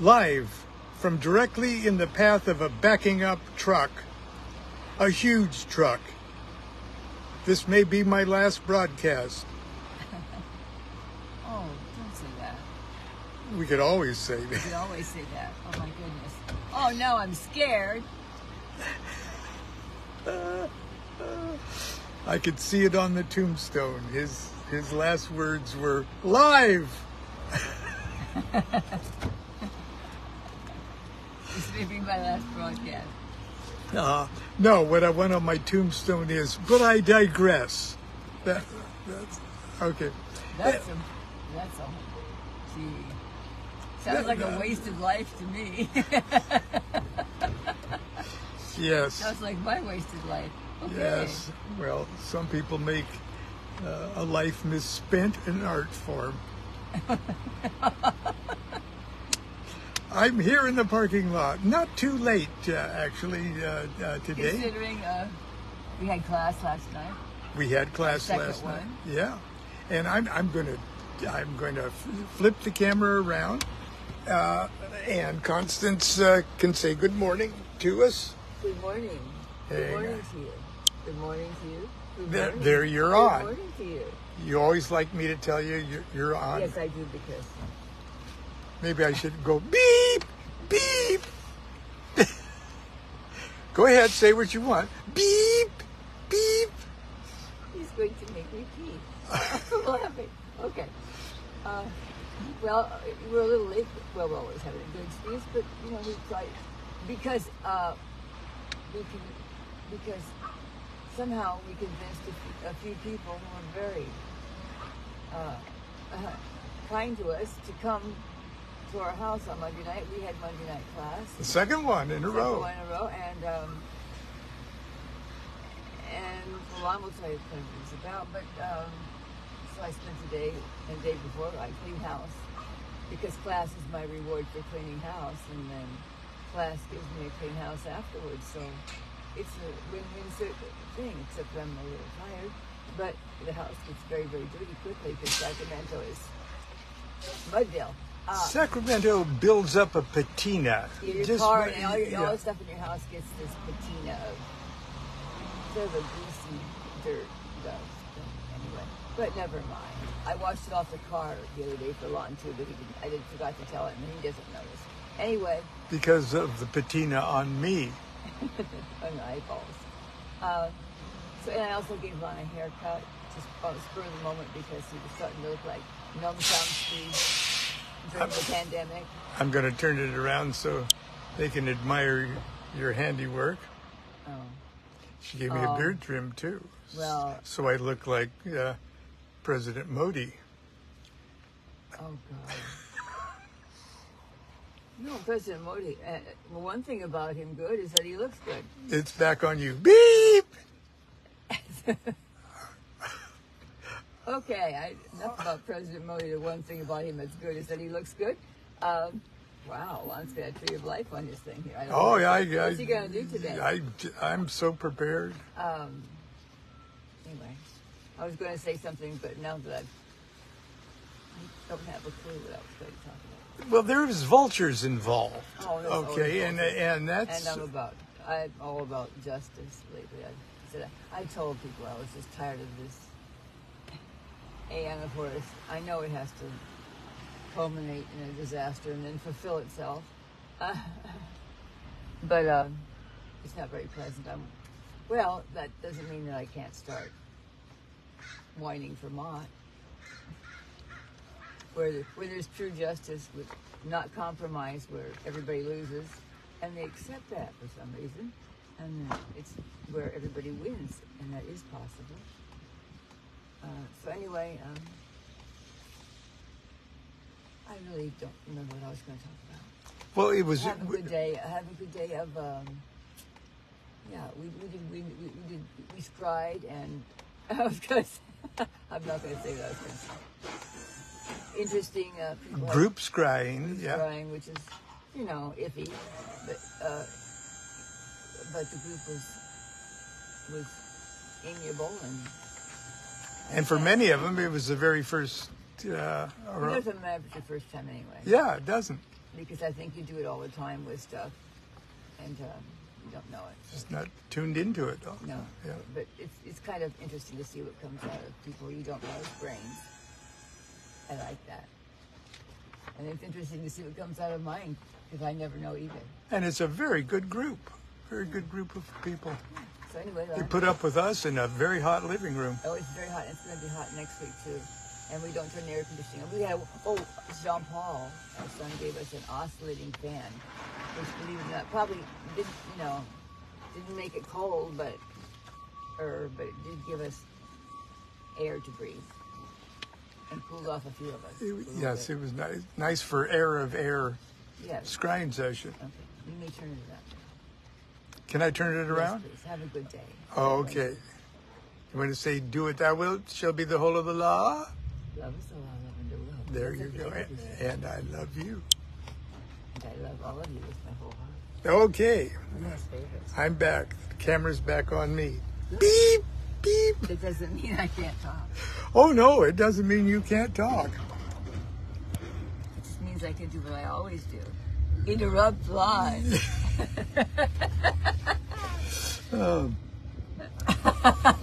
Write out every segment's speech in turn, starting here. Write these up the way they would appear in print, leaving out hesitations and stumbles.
live from directly in the path of a backing up truck, a huge truck. This may be my last broadcast. Oh, don't say that. We could always say that. We could always say that. Oh, my goodness. Oh, no, I'm scared. I could see it on the tombstone. His last words were, live! This may be my last broadcast. No, what I want on my tombstone is, but I digress. That's okay. That's a gee. Sounds like a wasted life to me. Yes. Sounds like my wasted life. Okay. Yes. Well, some people make a life misspent an art form. I'm here in the parking lot. Not too late, actually, today. Considering we had class last night. We had class last night. Yeah, and I'm going to flip the camera around, and Constance can say good morning to us. Good morning. Good morning to you. Good morning to you. Good morning. There you're on. Good morning to you. You always like me to tell you you're on. Yes, I do, because maybe I should go beep, beep. Go ahead, say what you want. Beep, beep. he's going to make me pee. I'm laughing. Okay. Well, we're a little late. Well, we're always having a good excuse, but we try because somehow we convinced a few people who were very kind to us to come to our house on Monday night. We had Monday night class. The second one in a row. And Lon will tell you what it's about. But so I spent the day before I cleaned house, because class is my reward for cleaning house, and then class gives me a clean house afterwards. So it's a win-win thing, except I'm a little tired. But the house gets very, very dirty quickly because Sacramento is Muddale. Sacramento builds up a patina. Your car and all the stuff in your house gets this patina of sort of a greasy dirt dust. Anyway, but never mind. I washed it off the car the other day for Lon too, but I forgot to tell him, and he doesn't notice. Anyway. Because of the patina on me. On the eyeballs. And I also gave Lon a haircut, just on the spur of the moment, because he was starting to look like Noam Chomsky during the pandemic. I'm going to turn it around so they can admire your handiwork. Oh. She gave me a beard trim too. Well. So I look like President Modi. Oh God. No, President Modi. Well, one thing about him good is that he looks good. It's back on you. Beep. Okay, enough about President Modi. The one thing about him that's good is that he looks good. Wow, Lon's got a tree of life on this thing here. What's he gonna do today? I'm so prepared. Anyway, I was going to say something, but now that I don't have a clue what I was going to talk about. Well, there was vultures involved. Oh, that's okay, and that's. And I'm all about justice lately. I told people I was just tired of this. And of course, I know it has to culminate in a disaster and then fulfill itself. But it's not very pleasant. Well, that doesn't mean that I can't start whining for Mott. Where there's true justice with not compromise, where everybody loses, and they accept that for some reason, and it's where everybody wins, and that is possible. So anyway, I really don't remember what I was going to talk about. Well, it was. Have a good day. Have a good day of. We scried, and I was going to. I'm not going to say what I was going to say. Interesting people. Group scrying, yeah. Scrying, which is, iffy, but the group was amiable and for many of them, it was the very first. It doesn't matter if it's your first time anyway. Yeah, it doesn't. because I think you do it all the time with stuff, and you don't know it. Just not tuned into it, though. No, Yeah. but it's kind of interesting to see what comes out of people you don't know's brains. I like that. And it's interesting to see what comes out of mine, because I never know either. And it's a very good group. Very good group of people. So anyway, They put up with us in a very hot living room. oh, it's very hot. It's going to be hot next week too. And we don't turn the air conditioning on. We had, Jean Paul, our son, gave us an oscillating fan, which, believe it or not, probably didn't, didn't make it cold, but it did give us air to breathe and cooled off a few of us. Yes, it was nice. Nice for air Yes. scrying session. Okay. You may turn it up. Can I turn it around? Yes, please. Have a good day. Oh, okay. You want to say, do it thou wilt, shall be the whole of the law? Love is the law, love and the will. There That's you what go. the Bible says. And I love you. And I love all of you with my whole heart. Okay. One of his favorites. I'm back. The camera's back on me. Beep, beep. That doesn't mean I can't talk. Oh, no, it doesn't mean you can't talk. It just means I can do what I always do. Interrupt live.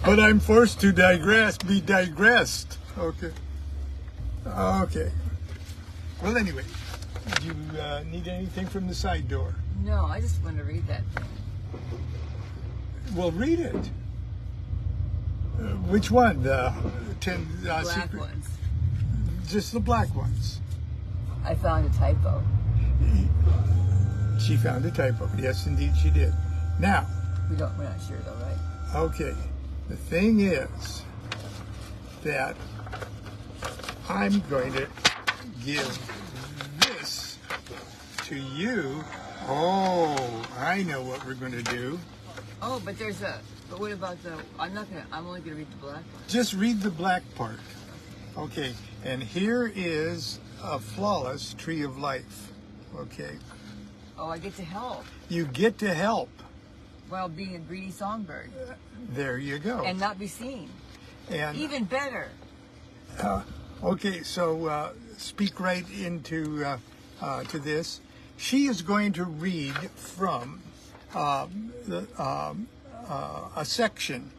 But I'm forced to be digressed. Okay. Okay. Well, anyway, do you need anything from the side door? No, I just want to read that thing. Well, read it. Which one? The 10 Black secret? ones. Just the black ones. I found a typo. She found a typo. Yes, indeed, she did. Now, We're not sure though, right? okay, the thing is that I'm going to give this to you. Oh, I know what we're going to do. Oh, but but what about I'm only going to read the black one. Just read the black part. Okay, and here is a flawless tree of life. Okay, Oh, I get to help you get to help. while being a greedy songbird There you go. and not be seen. And Even better. okay, so speak right into to this. She is going to read from a section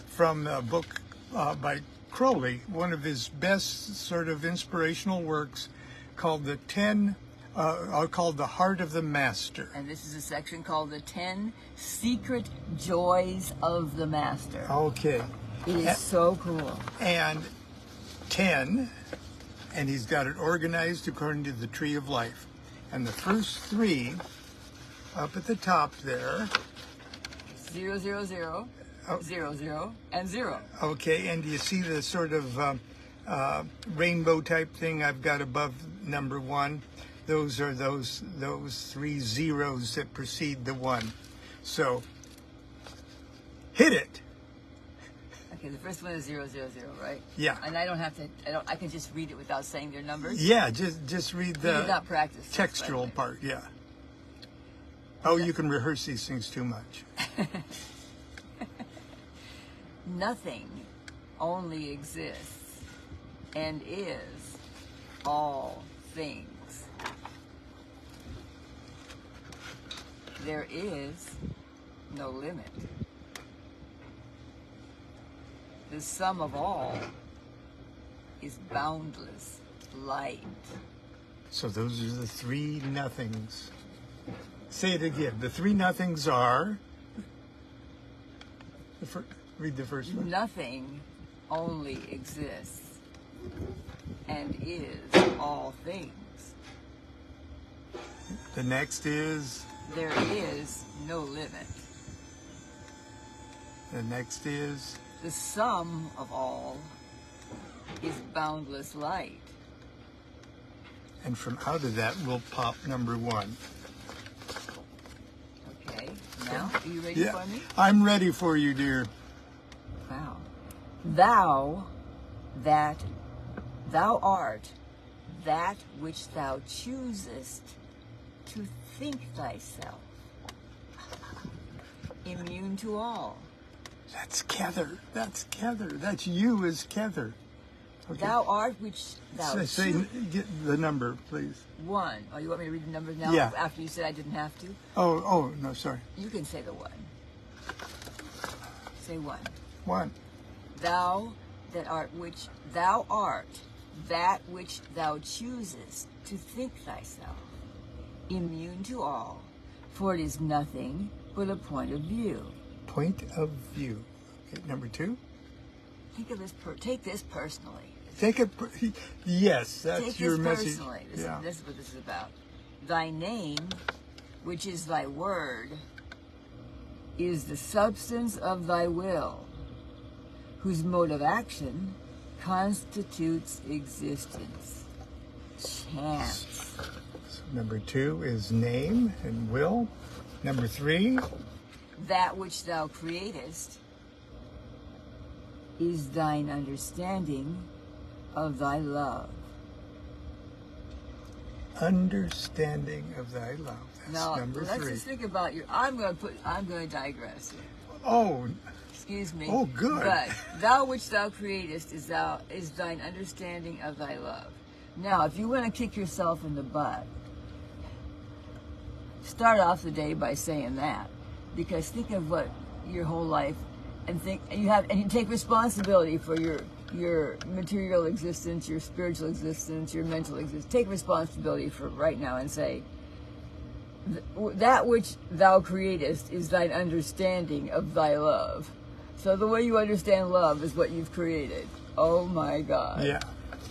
from a book by Crowley, one of his best sort of inspirational works, called called The Heart of the Master. And this is a section called The 10 Secret Joys of the Master. Okay, It is so cool. and 10, and he's got it organized according to the tree of life. And the first 3 up at the top there. 0, 0, 0, Oh. 0, 0, and 0. Okay, and you see the sort of rainbow type thing I've got above number 1? Those are those 3 zeros that precede the 1. So, hit it. Okay, the first one is 0, 0, 0, right? Yeah. And I don't have to, I can just read it without saying their numbers? Yeah, just read We did the not practice this, by the textual way. part, yeah. Oh, you can rehearse these things too much. Nothing only exists and is all things. There is no limit. The sum of all is boundless light. So those are the 3 nothings. Say it again. The 3 nothings are... read the first one. Nothing only exists and is all things. The next is... There is no limit. The next is... The sum of all is boundless light. And from out of that will pop number 1. Okay, now, are you ready Yeah, for me? I'm ready for you, dear. Wow. Thou art that which thou choosest to think thyself. Immune to all. That's Kether. That's Kether. That's you as Kether. Okay. Thou art which thou Get the number, please. 1. Oh, you want me to read the numbers now? Yeah. After you said I didn't have to? Oh, no, sorry. You can say the 1. Say 1. 1. Thou that art which thou art, that which thou choosest to think thyself, immune to all, for it is nothing but a point of view. Point of view. Okay, number 2. Think of this. Take this personally. Take it. Yes, that's Take your this message. personally. Yeah. This is what this is about. Thy name, which is thy word, is the substance of thy will, whose mode of action constitutes existence. Chance. So number 2 is name and will. Number 3. That which thou createst is thine understanding of thy love. Understanding of thy love. That's Now, number 3. let's just think about your. I'm going to digress here. Oh, Excuse me. Oh, good. But thou which thou createst is thine understanding of thy love. Now, if you want to kick yourself in the butt, start off the day by saying that, because think of what your whole life, and you take responsibility for your material existence, your spiritual existence, your mental existence. Take responsibility for right now and say, that which thou createst is thine understanding of thy love. So the way you understand love is what you've created. Oh my God. yeah.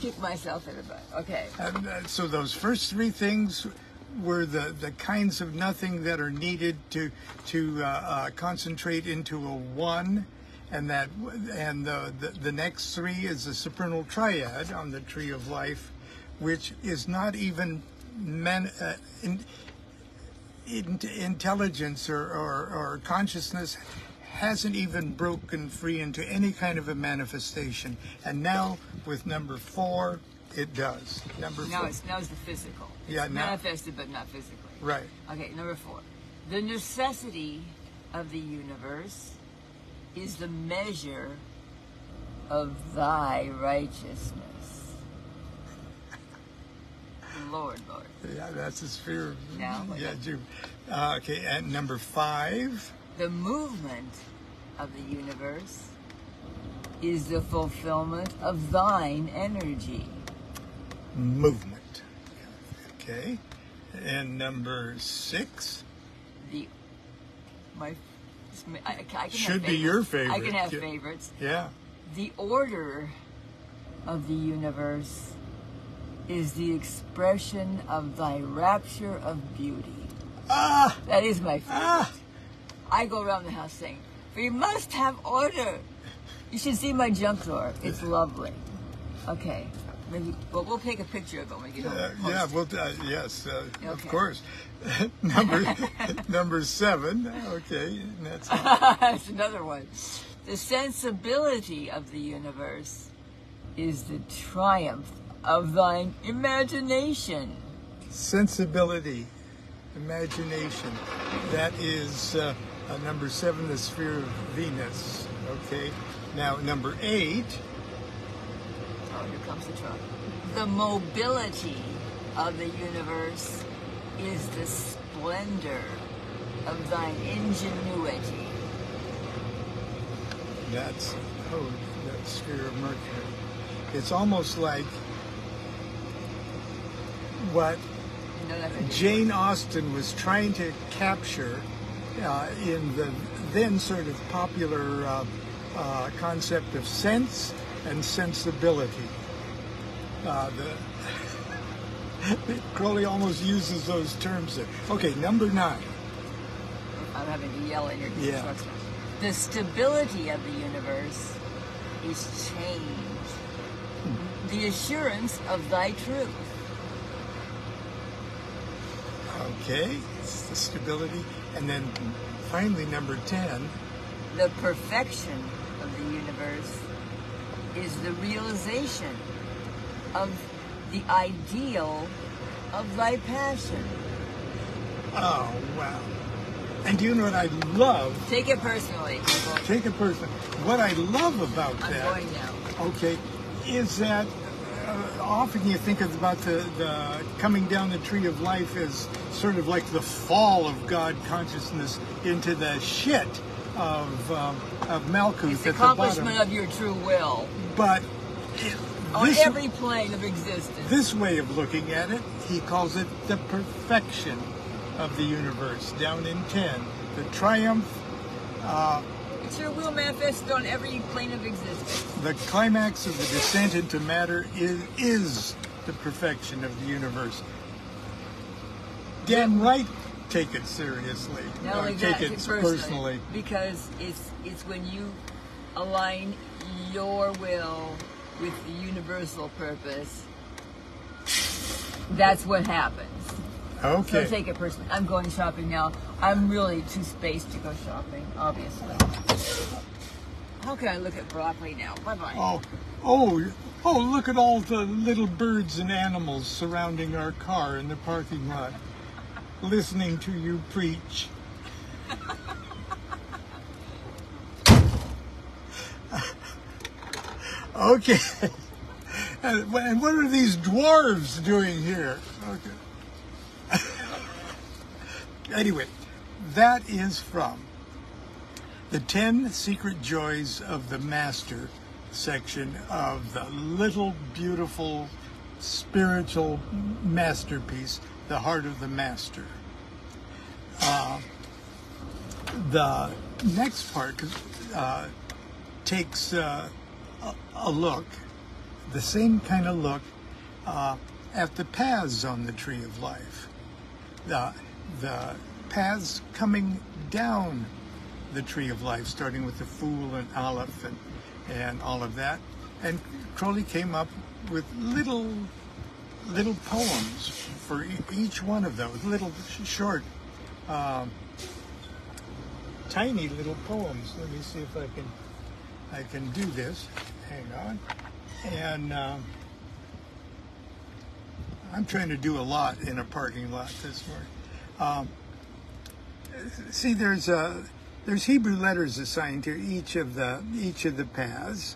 Kick myself in the butt. Okay. And so those first 3 things were the kinds of nothing that are needed to concentrate into a 1, and the next 3 is the supernal triad on the tree of life, which is not even intelligence or consciousness hasn't even broken free into any kind of a manifestation. And now with number 4, it does. Number 4. Now it's the physical. Yeah, It's now- manifested but not physically. Right. Okay, number 4. The necessity of the universe is the measure of thy righteousness. Lord. Yeah, that's a sphere of... Now, Yeah, okay, and number 5. The movement of the universe is the fulfillment of thine energy. Movement. Okay. And number 6. I can Should have be your favorites. I favorite. can have Yeah. favorites. Yeah. The order of the universe is the expression of thy rapture of beauty. Ah! That is my favorite. Ah! I go around the house saying, we must have order. You should see my junk drawer. It's lovely. Okay. Maybe, well, we'll take a picture of it when we get home. Yeah, well, yes, of Okay. course. number 7. Okay, and that's That's another one. The sensibility of the universe is the triumph of thine imagination. sensibility, imagination. That is number 7, the sphere of Venus. Okay. Now number 8. Oh, here comes the truck. The mobility of the universe is the splendor of thine ingenuity. That's that sphere of Mercury. It's almost like what You know that Jane Austen was trying to capture in the then sort of popular concept of sense and sensibility. Crowley almost uses those terms there. Okay, number 9. I'm having to yell in your Yeah. trucks. The stability of the universe is change. The assurance of thy truth. Okay, it's the stability. And then finally, number 10. The perfection of the universe is the realization of the ideal of thy passion. Oh, wow. And do you know what I love? Take it personally. Take a person. What I love about I'm that, going now. okay, is that often you think about the coming down the tree of life as sort of like the fall of God consciousness into the shit of Malkuth It's the at the bottom. accomplishment of your true will. But On every plane of existence. this way of looking at it, he calls it the perfection of the universe. Down in 10, the triumph. It's your will manifested on every plane of existence. The climax of the descent into matter is the perfection of the universe. Damn right, take it seriously. Not only Take that, it personally. because it's when you align your will with the universal purpose. That's what happens. Okay. So take it personally. I'm going shopping now. I'm really too spaced to go shopping, obviously. How can I look at broccoli now? Bye-bye. Oh, look at all the little birds and animals surrounding our car in the parking lot, listening to you preach. Okay. And what are these dwarves doing here? Okay. Anyway, that is from the 10 Secret Joys of the Master section of the little beautiful spiritual masterpiece, The Heart of the Master. The next part takes a look, the same kind of look at the paths on the Tree of Life. The paths coming down the Tree of Life, starting with the Fool and Aleph and all of that. And Crowley came up with little poems for each one of those, little short, tiny little poems. Let me see if I can do this. Hang on. And I'm trying to do a lot in a parking lot this morning. See, there's Hebrew letters assigned to each of the paths,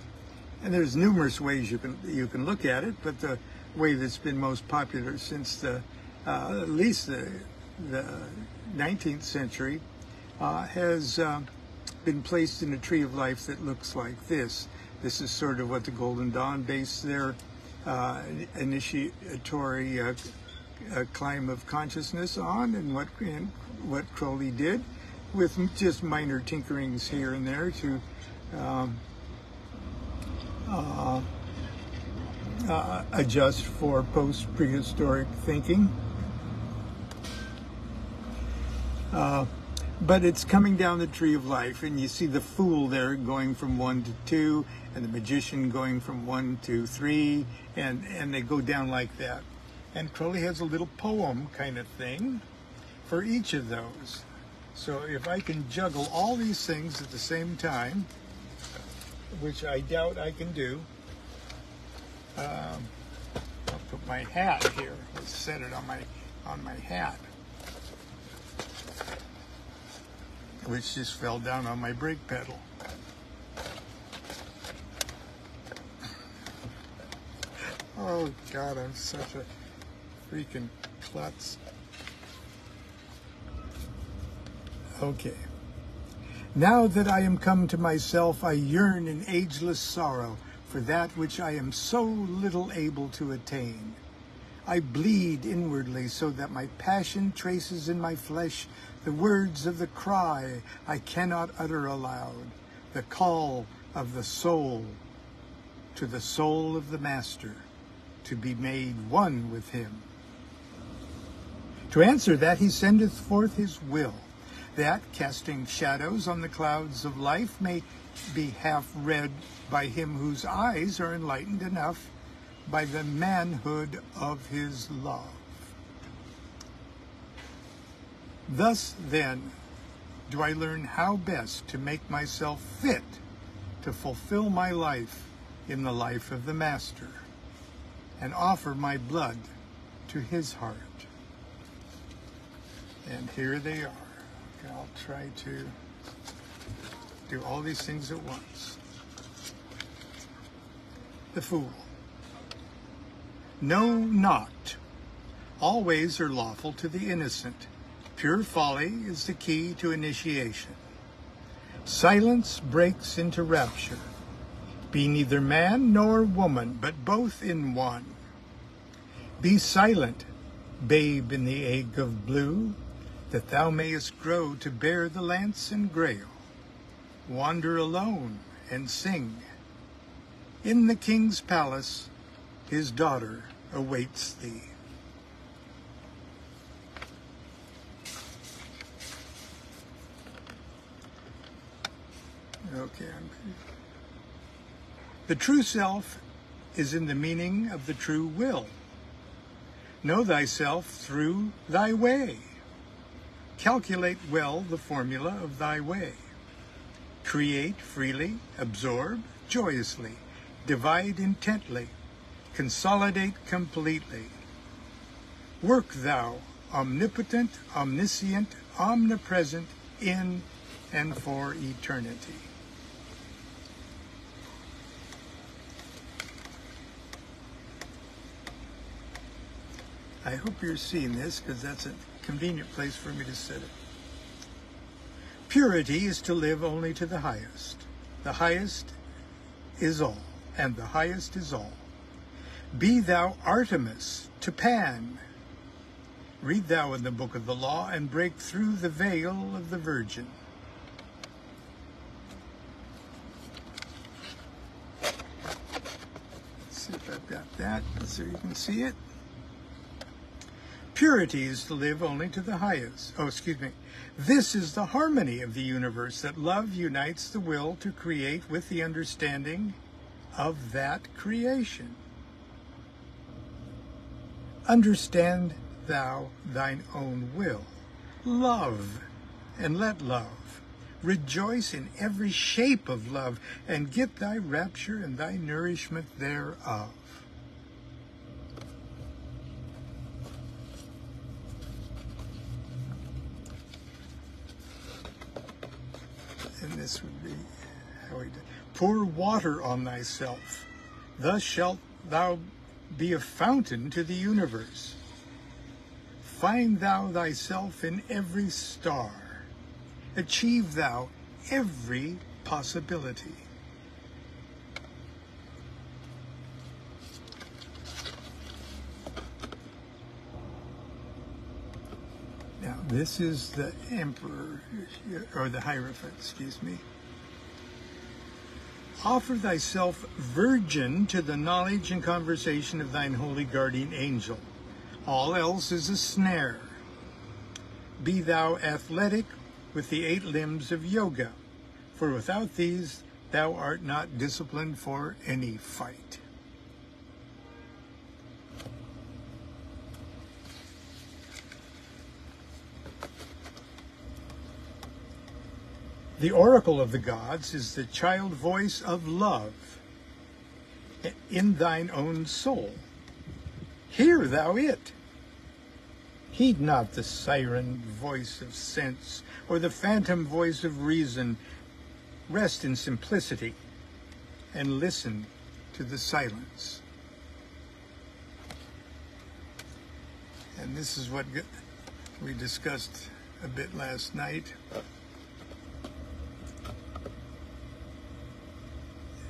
and there's numerous ways you can look at it. But the way that's been most popular since at least the 19th century has been placed in a Tree of Life that looks like this. This is sort of what the Golden Dawn based their initiatory climb of consciousness on, and what Crowley did, with just minor tinkerings here and there to adjust for post-prehistoric thinking. But it's coming down the Tree of Life, and you see the Fool there going from 1 to 2, and the Magician going from 1 to 3, and they go down like that. And Crowley has a little poem kind of thing for each of those. So if I can juggle all these things at the same time, which I doubt I can do, I'll put my hat here. Let's set it on my hat, which just fell down on my brake pedal. Oh God, I'm such a freaking klutz. Okay. Now that I am come to myself, I yearn in ageless sorrow for that which I am so little able to attain. I bleed inwardly so that my passion traces in my flesh the words of the cry I cannot utter aloud, the call of the soul to the soul of the Master, to be made one with him. To answer that, he sendeth forth his will, that, casting shadows on the clouds of life, may be half read by him whose eyes are enlightened enough by the manhood of his love. Thus, then, do I learn how best to make myself fit to fulfill my life in the life of the Master, and offer my blood to his heart. And here they are. Okay, I'll try to do all these things at once. the fool. Know not, all ways are lawful to the innocent. Pure folly is the key to initiation. Silence breaks into rapture. Be neither man nor woman, but both in one. Be silent, babe in the egg of blue, that thou mayest grow to bear the lance and grail. Wander alone and sing. In the king's palace, his daughter awaits thee. Okay. The true self is in the meaning of the true will. Know thyself through thy way. Calculate well the formula of thy way. Create freely, absorb joyously, divide intently, consolidate completely. Work thou, omnipotent, omniscient, omnipresent, in and for eternity. I hope you're seeing this, because that's a convenient place for me to set it. Purity is to live only to the highest. The highest is all, and the highest is all. Be thou Artemis to Pan. Read thou in the book of the law, and break through the veil of the Virgin. Let's see if I've got that, so you can see it. Purity is to live only to the highest. This is the harmony of the universe, that love unites the will to create with the understanding of that creation. Understand thou thine own will. Love, and let love. Rejoice in every shape of love, and get thy rapture and thy nourishment thereof. And this would be how he did. Pour water on thyself. Thus shalt thou be a fountain to the universe. Find thou thyself in every star. Achieve thou every possibility. Now, this is the emperor, or the Hierophant, excuse me. Offer thyself virgin to the knowledge and conversation of thine holy guardian angel. All else is a snare. Be thou athletic with the 8 limbs of yoga, for without these thou art not disciplined for any fight. The oracle of the gods is the child voice of love in thine own soul. Hear thou it. Heed not the siren voice of sense or the phantom voice of reason. Rest in simplicity and listen to the silence. And this is what we discussed a bit last night.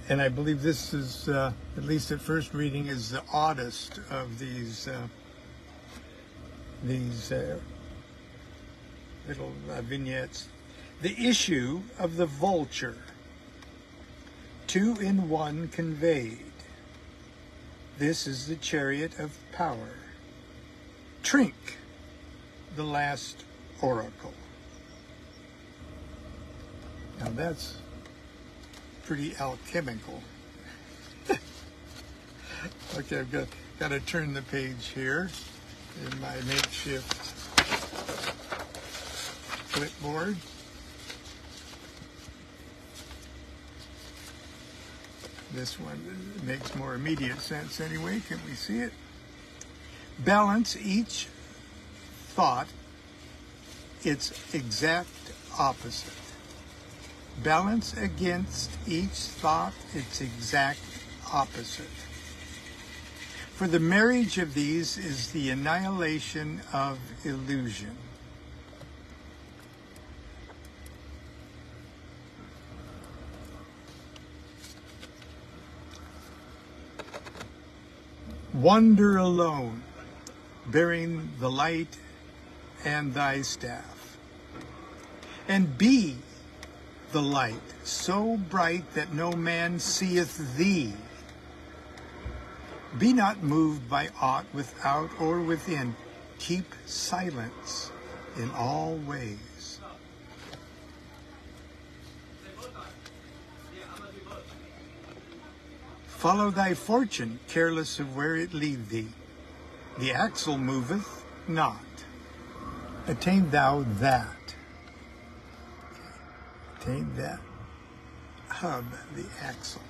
And I believe this is, at least at first reading, is the oddest of these little vignettes. The issue of the vulture, 2 in 1 conveyed. This is the chariot of power. Trink, the last oracle. Now that's pretty alchemical. Okay, I've got to turn the page here in my makeshift clipboard. This one makes more immediate sense anyway. Can we see it? Balance each thought its exact opposite. Balance against each thought its exact opposite. For the marriage of these is the annihilation of illusion. Wander alone, bearing the light and thy staff, and be the light so bright that no man seeth thee. Be not moved by aught without or within. Keep silence in all ways. Follow thy fortune, careless of where it lead thee. The axle moveth not. Attain thou that. Attain that hub, the axle.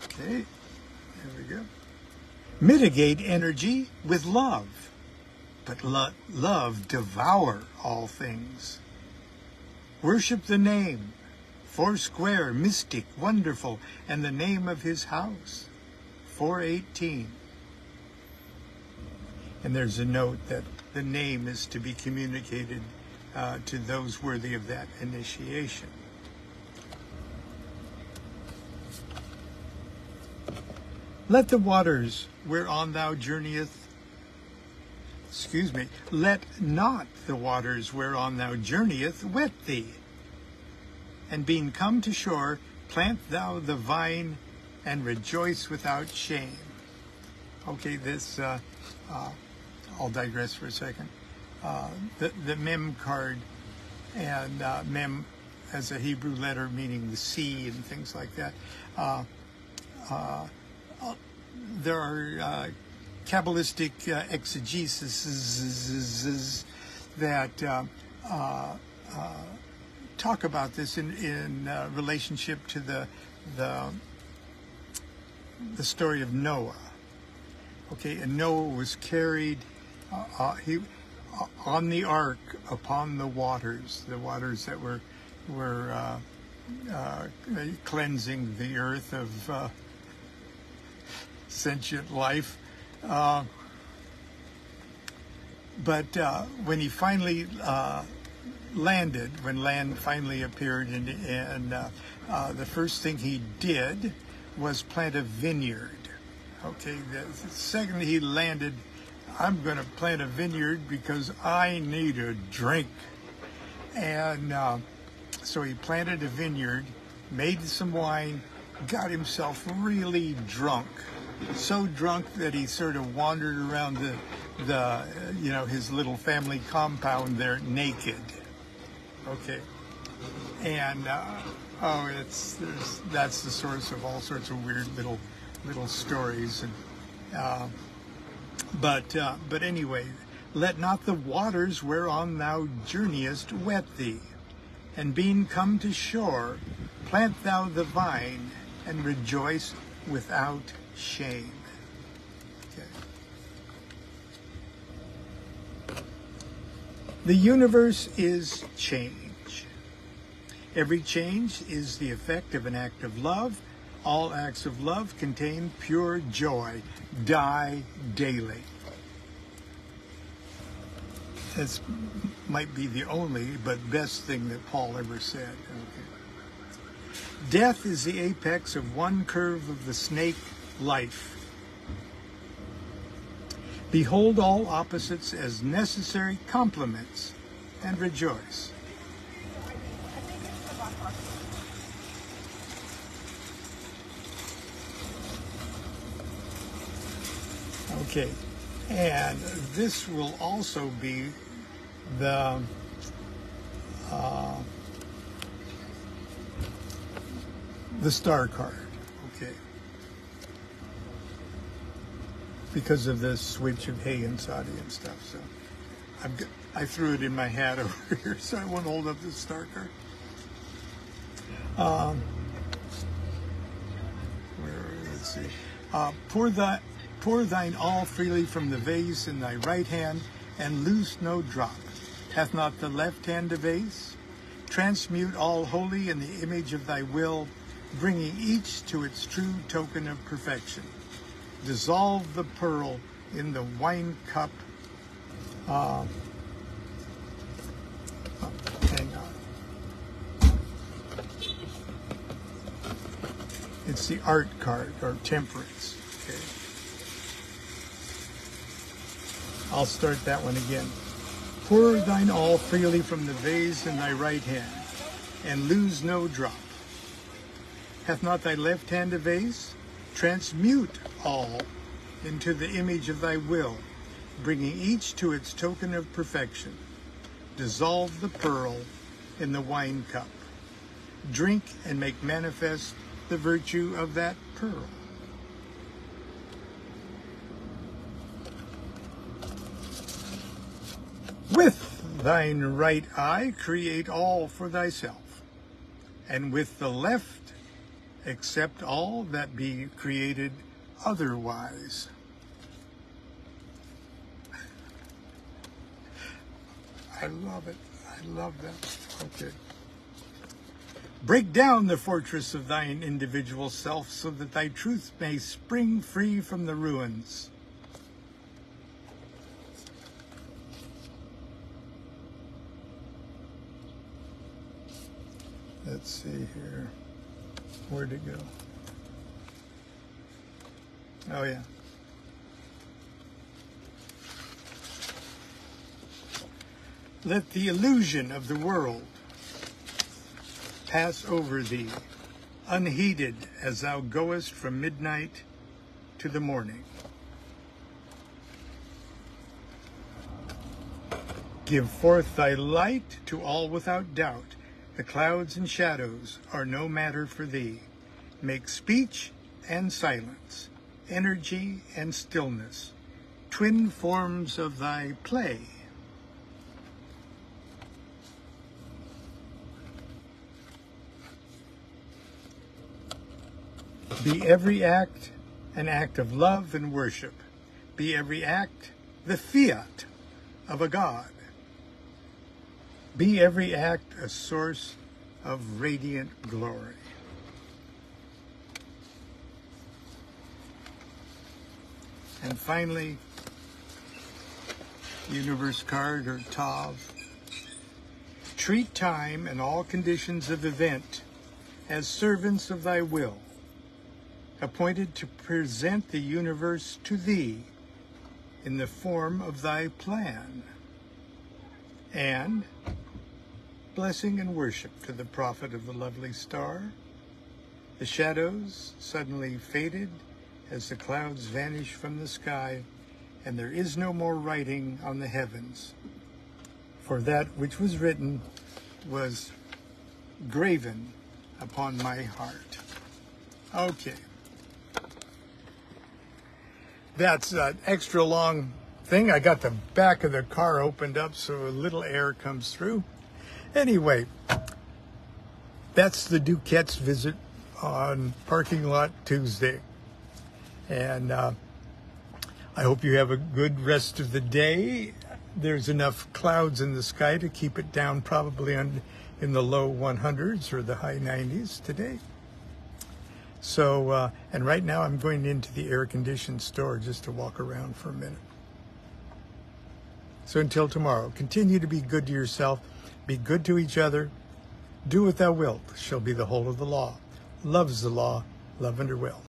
Okay, there we go. Mitigate energy with love, but love devour all things. Worship the name, foursquare, mystic, wonderful, and the name of his house, 418. And there's a note that the name is to be communicated to those worthy of that initiation. Let the waters whereon thou journeyest, let not the waters whereon thou journeyest wet thee. And being come to shore, plant thou the vine and rejoice without shame. Okay, this, I'll digress for a second. The mem card, and mem as a Hebrew letter meaning the sea and things like that. There are Kabbalistic exegesis that talk about this in relationship to the story of Noah. Okay, and Noah was carried on the ark upon the waters that were cleansing the earth of sentient life. But when he finally landed, when land finally appeared, and the first thing he did was plant a vineyard. Okay, the second he landed, I'm going to plant a vineyard because I need a drink. And so he planted a vineyard, made some wine, got himself really drunk. So drunk that he sort of wandered around his little family compound there naked. Okay, and that's the source of all sorts of weird little stories. And but anyway, let not the waters whereon thou journeyest wet thee, and being come to shore, plant thou the vine and rejoice without shame. Okay. The universe is change. Every change is the effect of an act of love. All acts of love contain pure joy. Die daily. This might be the only but best thing that Paul ever said. Okay. Death is the apex of one curve of the snake life. Behold all opposites as necessary complements and rejoice. Okay, and this will also be the star card. Okay. Because of the switch of hay and Saudi and stuff, so I threw it in my hat over here, so I won't hold up the star card. Let's see. Pour thine all freely from the vase in thy right hand, and loose no drop. Hath not the left hand a vase? Transmute all wholly in the image of thy will, bringing each to its true token of perfection. Dissolve the pearl in the wine cup. Hang on. It's the art card, or temperance. Okay. I'll start that one again. Pour thine all freely from the vase in thy right hand, and lose no drop. Hath not thy left hand a vase? Transmute all into the image of thy will, bringing each to its token of perfection. Dissolve the pearl in the wine cup. Drink and make manifest the virtue of that pearl. With thine right eye create all for thyself, and with the left accept all that be created otherwise. I love it. I love that. Okay. Break down the fortress of thine individual self so that thy truth may spring free from the ruins. Let's see here. Where'd it go? Oh, yeah. Let the illusion of the world pass over thee, unheeded as thou goest from midnight to the morning. Give forth thy light to all without doubt. The clouds and shadows are no matter for thee. Make speech and silence, energy and stillness, twin forms of thy play. Be every act an act of love and worship. Be every act the fiat of a god. Be every act a source of radiant glory. And finally, universe card, or Tav. Treat time and all conditions of event as servants of thy will, appointed to present the universe to thee in the form of thy plan. And blessing and worship to the prophet of the lovely star. The shadows suddenly faded as the clouds vanished from the sky, and there is no more writing on the heavens, for that which was written was graven upon my heart. Okay. That's an extra long thing. I got the back of the car opened up so a little air comes through. Anyway, that's the DuQuette's visit on Parking Lot Tuesday. And I hope you have a good rest of the day. There's enough clouds in the sky to keep it down probably in the low 100s or the high 90s today. So, and right now I'm going into the air-conditioned store just to walk around for a minute. So until tomorrow, continue to be good to yourself, be good to each other, do what thou wilt shall be the whole of the law. Love's the law, love under will.